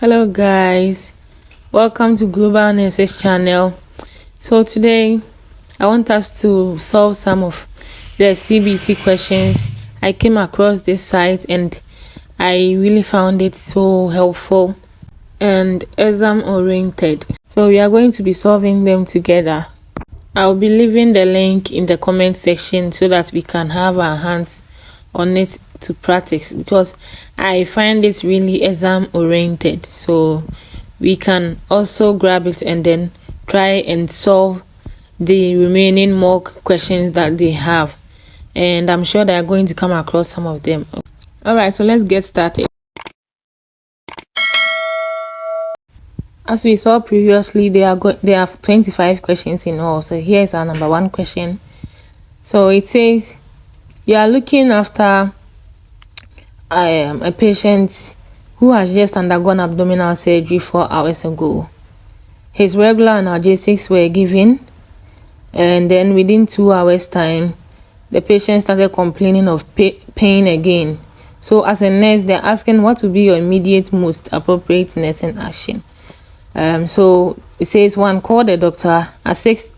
Hello guys, welcome to Global Nurses channel. So today I want us to solve some of the CBT questions. I came across this site and I really found it so helpful and exam oriented. So we are going to be solving them together. I'll be leaving the link in the comment section so that we can have our hands on it to practice, because I find it really exam oriented, so we can also grab it and then try and solve the remaining mock questions that they have, and I'm sure they are going to come across some of them. All right, so let's get started. As we saw previously, they have 25 questions in all. So here's our number one question. So it says you are looking after a patient who has just undergone abdominal surgery 4 hours ago. His regular analgesics were given, and then within 2 hours time, the patient started complaining of pain again. So as a nurse, they're asking what would be your immediate most appropriate nursing action. So it says 1, call the doctor, assist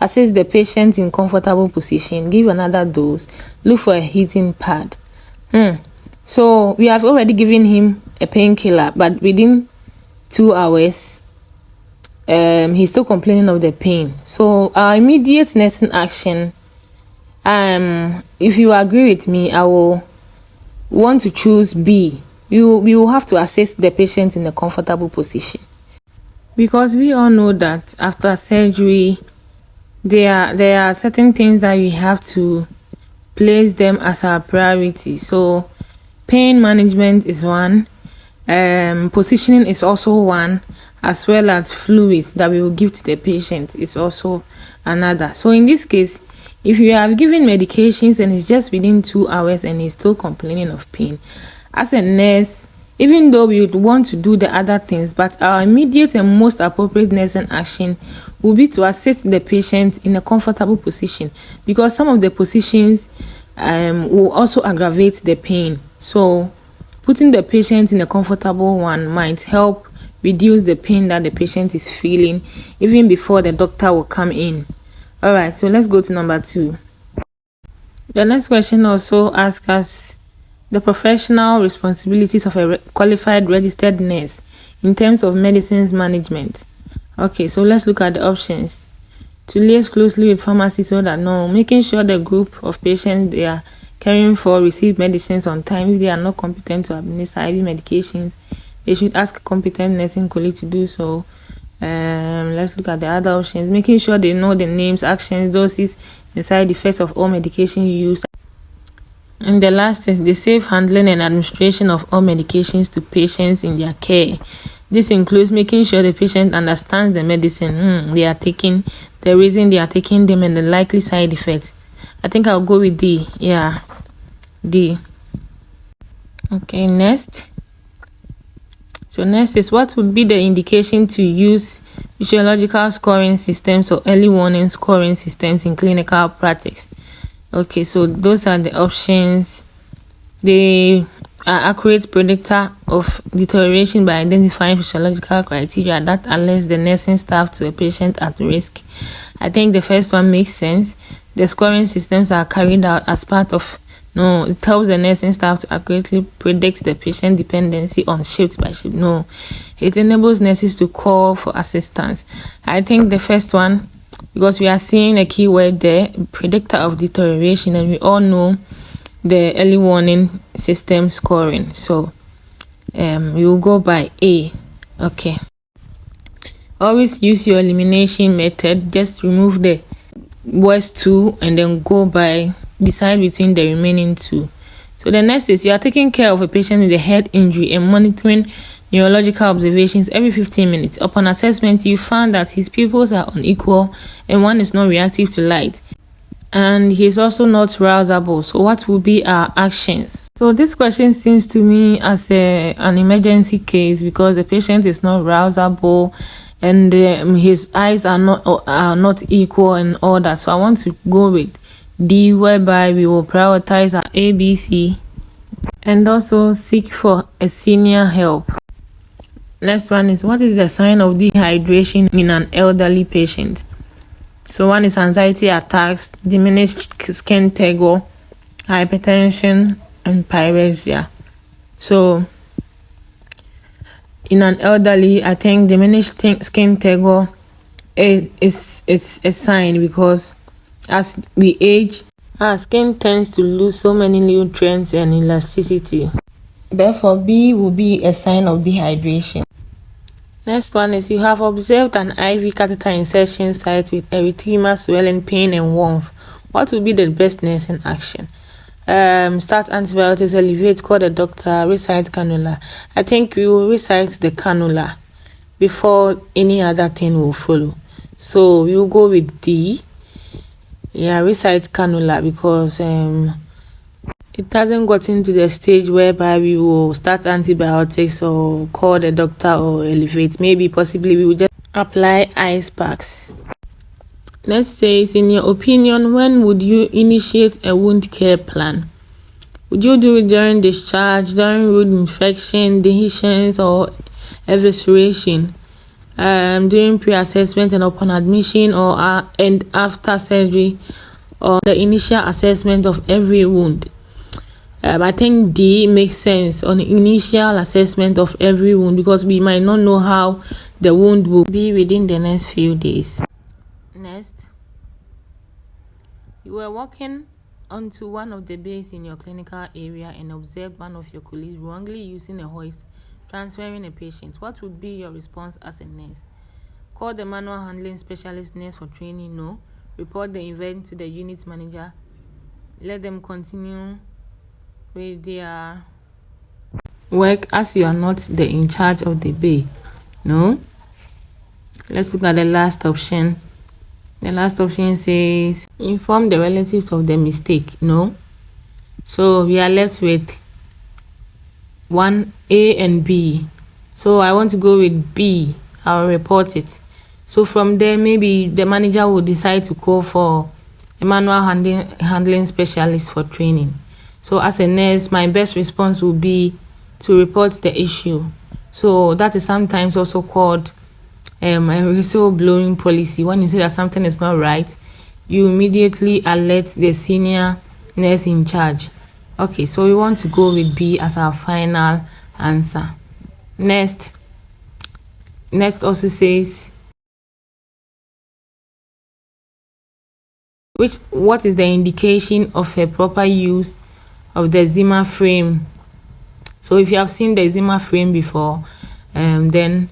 the patient in comfortable position, give another dose, look for a heating pad. So we have already given him a painkiller, but within 2 hours, he's still complaining of the pain. So our immediate nursing action, if you agree with me, I will want to choose B. We will have to assist the patient in a comfortable position, because we all know that after surgery, there are certain things that we have to place them as our priority. So pain management is one, positioning is also one, as well as fluids that we will give to the patient is also another. So in this case, if you have given medications and it's just within 2 hours and he's still complaining of pain, as a nurse, even though we would want to do the other things, but our immediate and most appropriate nursing action will be to assist the patient in a comfortable position, because some of the positions will also aggravate the pain. So putting the patient in a comfortable one might help reduce the pain that the patient is feeling even before the doctor will come in. All right, so let's go to number 2. The next question also asks us the professional responsibilities of a qualified registered nurse in terms of medicines management. Okay, so let's look at the options. To liaise closely with pharmacy so that making sure the group of patients they are caring for receive medicines on time. If they are not competent to administer IV medications, they should ask competent nursing colleague to do so. Let's look at the other options. Making sure they know the names, actions, doses, and side effects of all medication used. And the last is the safe handling and administration of all medications to patients in their care. This includes making sure the patient understands the medicine they are taking, the reason they are taking them, and the likely side effects. I think I'll go with D. Yeah, D. Okay, next. So next is what would be the indication to use physiological scoring systems or early warning scoring systems in clinical practice. Okay, so those are the options. They are accurate predictor of deterioration by identifying physiological criteria that alerts the nursing staff to a patient at risk. I think the first one makes sense. The scoring systems are carried out as part of it helps the nursing staff to accurately predict the patient dependency on shift by shift. It enables nurses to call for assistance. I think the first one, because we are seeing a keyword there, predictor of deterioration, and we all know the early warning system scoring. So we will go by A. Okay. Always use your elimination method. Just remove the worst 2 and then decide between the remaining 2. So the next is you are taking care of a patient with a head injury and monitoring neurological observations every 15 minutes. Upon assessment, you found that his pupils are unequal and one is not reactive to light, and he is also not rousable. So what will be our actions? So this question seems to me as an emergency case, because the patient is not rousable and his eyes are not equal and all that. So I want to go with D, whereby we will prioritize our ABC and also seek for a senior help. Next one is, what is the sign of dehydration in an elderly patient? So one is anxiety attacks, diminished skin tegel, hypertension, and pyrexia. So in an elderly, I think diminished skin tegel it's a sign, because as we age, our skin tends to lose so many nutrients and elasticity. Therefore, B will be a sign of dehydration. Next one is, you have observed an IV catheter insertion site with erythema, swelling, pain, and warmth. What will be the best nursing action? Start antibiotics, elevate, call the doctor, recite cannula. I think we will recite the cannula before any other thing will follow. So we will go with D. Yeah, recite cannula, because it hasn't gotten to the stage whereby we will start antibiotics or call the doctor or elevate. Maybe possibly we will just apply ice packs. Next says, in your opinion, when would you initiate a wound care plan? Would you do it during discharge, during wound infection, dehiscence, or evisceration? During pre-assessment and upon admission, or and after surgery, or the initial assessment of every wound? I think D makes sense, on the initial assessment of every wound, because we might not know how the wound will be within the next few days. Next, you were walking onto one of the bays in your clinical area and observed one of your colleagues wrongly using a hoist, transferring a patient. What would be your response as a nurse? Call the manual handling specialist nurse for training? No. Report the event to the unit manager? Let them continue with their work as you are not the in charge of the bay? No. Let's look at the last option. The last option says, inform the relatives of the mistake? No. So we are left with 1, A and B. So I want to go with B. I'll report it. So from there, maybe the manager will decide to call for a manual handling specialist for training. So as a nurse, my best response will be to report the issue. So that is sometimes also called a whistleblowing policy. When you say that something is not right, you immediately alert the senior nurse in charge. Okay, so we want to go with B as our final answer. Next also says, what is the indication of a proper use of the Zimmer frame? So if you have seen the Zimmer frame before, then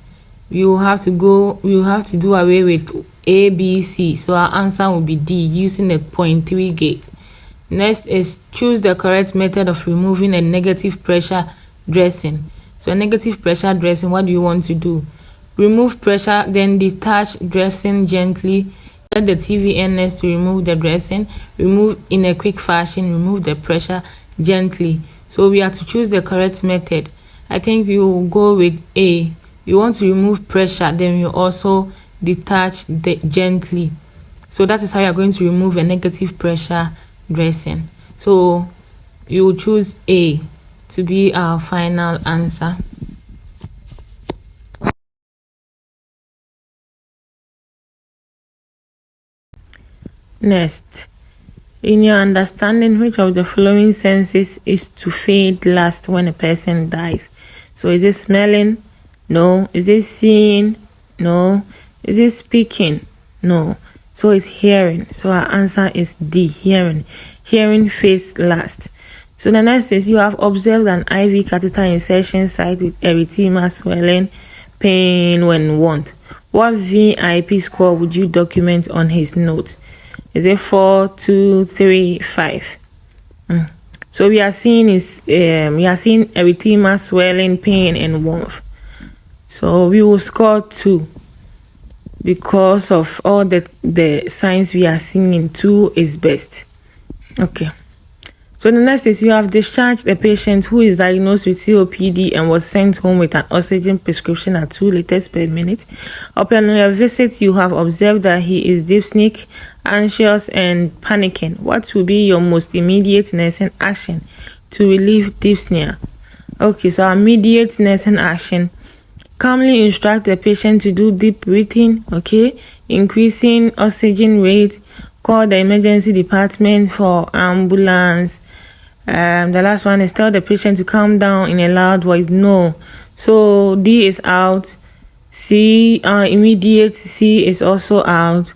you have to do away with A, B, C. So our answer will be D, using the 0.3 gauge. Next is, choose the correct method of removing a negative pressure dressing. So a negative pressure dressing, what do you want to do? Remove pressure, then detach dressing gently. Get the TVNS to remove the dressing. Remove in a quick fashion. Remove the pressure gently. So we have to choose the correct method. I think we will go with A. You want to remove pressure, then you also detach gently. So that is how you are going to remove a negative pressure dressing. So you will choose A to be our final answer. Next, in your understanding, which of the following senses is to fade last when a person dies? So is it smelling? No. Is it seeing? No. Is it speaking? No. So it's hearing. So our answer is D, hearing. Hearing fades last. So the next is, you have observed an IV catheter insertion site with erythema, swelling, pain when warned. What VIP score would you document on his note? Is it 4, 2, 3, 5? So we are seeing erythema, swelling, pain, and warmth. So we will score 2 because of all the signs we are seeing. 2 is best. Okay. So the next is, you have discharged a patient who is diagnosed with COPD and was sent home with an oxygen prescription at 2 liters per minute. Upon your visit, you have observed that he is dyspneic, anxious, and panicking. What will be your most immediate nursing action to relieve dyspnea? Okay, so our immediate nursing action Calmly instruct the patient to do deep breathing, okay? Increasing oxygen rate. Call the emergency department for ambulance. The last one is tell the patient to calm down in a loud voice. No. So D is out. C, immediate. C is also out.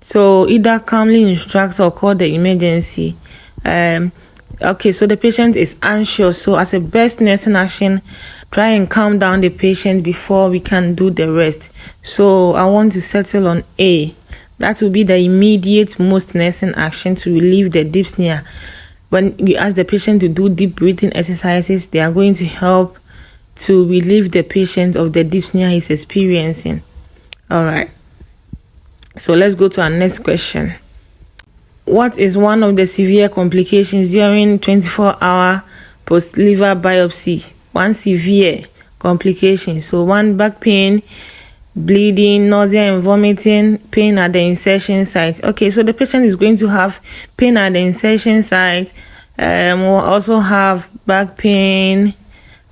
So either calmly instruct or call the emergency. Okay, so the patient is anxious. So as a best nursing action, try and calm down the patient before we can do the rest. So I want to settle on A. That will be the immediate most nursing action to relieve the dyspnea. When we ask the patient to do deep breathing exercises, they are going to help to relieve the patient of the dyspnea he's experiencing. All right. So let's go to our next question. What is one of the severe complications during 24-hour post-liver biopsy? One severe complication. So one, back pain, bleeding, nausea and vomiting, pain at the insertion site. Okay, so the patient is going to have pain at the insertion site. We'll also have back pain.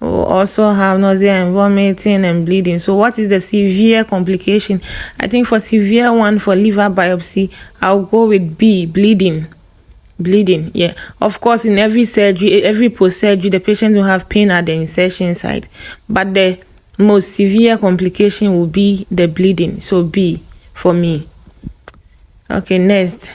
We'll also have nausea and vomiting and bleeding. So what is the severe complication? I think for severe one, for liver biopsy, I'll go with B, bleeding. Bleeding, yeah. Of course, in every surgery, every post-surgery, the patient will have pain at the insertion site. But the most severe complication will be the bleeding. So B for me. Okay, next.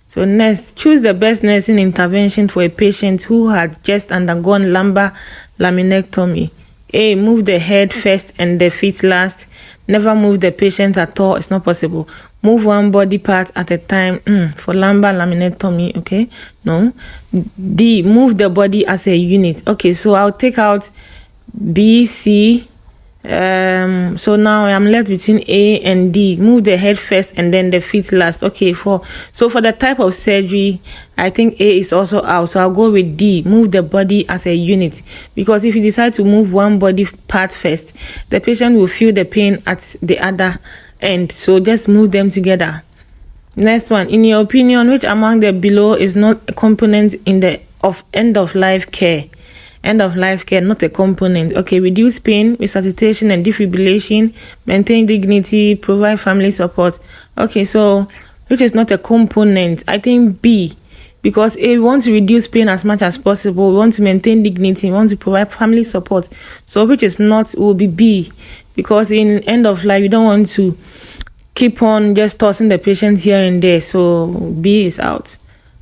So next, choose the best nursing intervention for a patient who had just undergone lumbar laminectomy. A, move the head first and the feet last. Never move the patient at all. It's not possible. Move one body part at a time for lumbar laminectomy. Okay, no. D, move the body as a unit. Okay, so I'll take out B, C. So now I'm left between A and D. Move the head first and then the feet last. Okay, for the type of surgery, I think A is also out. So I'll go with D. Move the body as a unit, because if you decide to move one body part first, the patient will feel the pain at the other end. So just move them together. Next one, in your opinion, which among the below is not a component in the end of life care? End of life care, not a component. Okay, reduce pain, resuscitation and defibrillation, maintain dignity, provide family support. Okay, so which is not a component? I think B, because A, we want to reduce pain as much as possible. We want to maintain dignity. We want to provide family support. So which is not, will be B, because in end of life, you don't want to keep on just tossing the patient here and there. So B is out.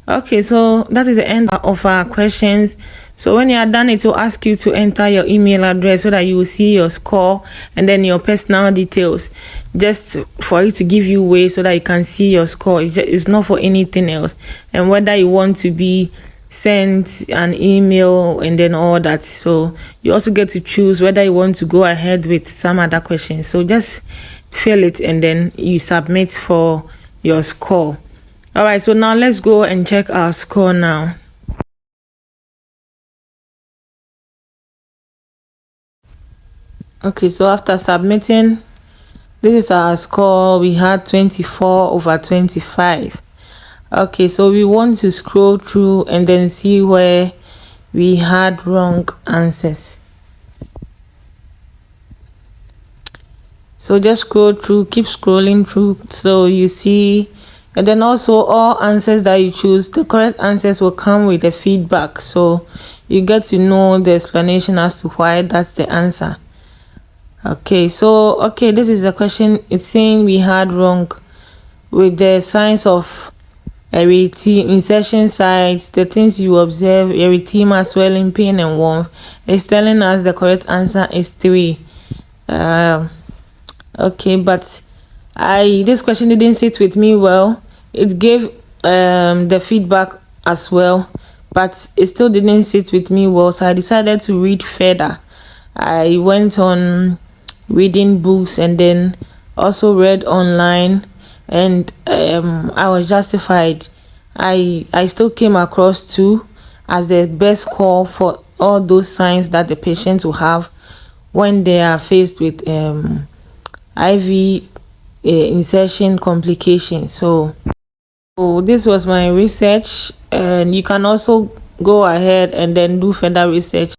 Okay, so that is the end of our questions. So when you are done, it will ask you to enter your email address so that you will see your score and then your personal details, just for it to give you way so that you can see your score. It's not for anything else. And whether you want to be sent an email and then all that. So you also get to choose whether you want to go ahead with some other questions. So just fill it and then you submit for your score. All right, so now let's go and check our score now. Okay, so after submitting, this is our score. We had 24/25. Okay, so we want to scroll through and then see where we had wrong answers. So just scroll through, keep scrolling through so you see. And then also all answers that you choose, the correct answers will come with a feedback. So you get to know the explanation as to why that's the answer. Okay, so this is the question. It's saying we had wrong with the signs of erythema, insertion sites, the things you observe, erythema, swelling, pain, and warmth. It's telling us the correct answer is 3. Okay, but this question didn't sit with me well. It gave the feedback as well, but it still didn't sit with me well. So I decided to read further. I went on reading books and then also read online, and I was justified. I still came across 2 as the best score for all those signs that the patient will have when they are faced with IV insertion complications. So this was my research, and you can also go ahead and then do further research.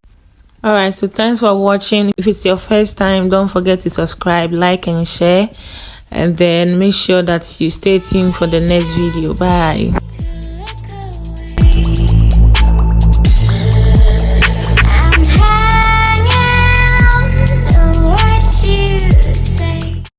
Alright, so thanks for watching. If it's your first time, don't forget to subscribe, like and share, and then make sure that you stay tuned for the next video. Bye.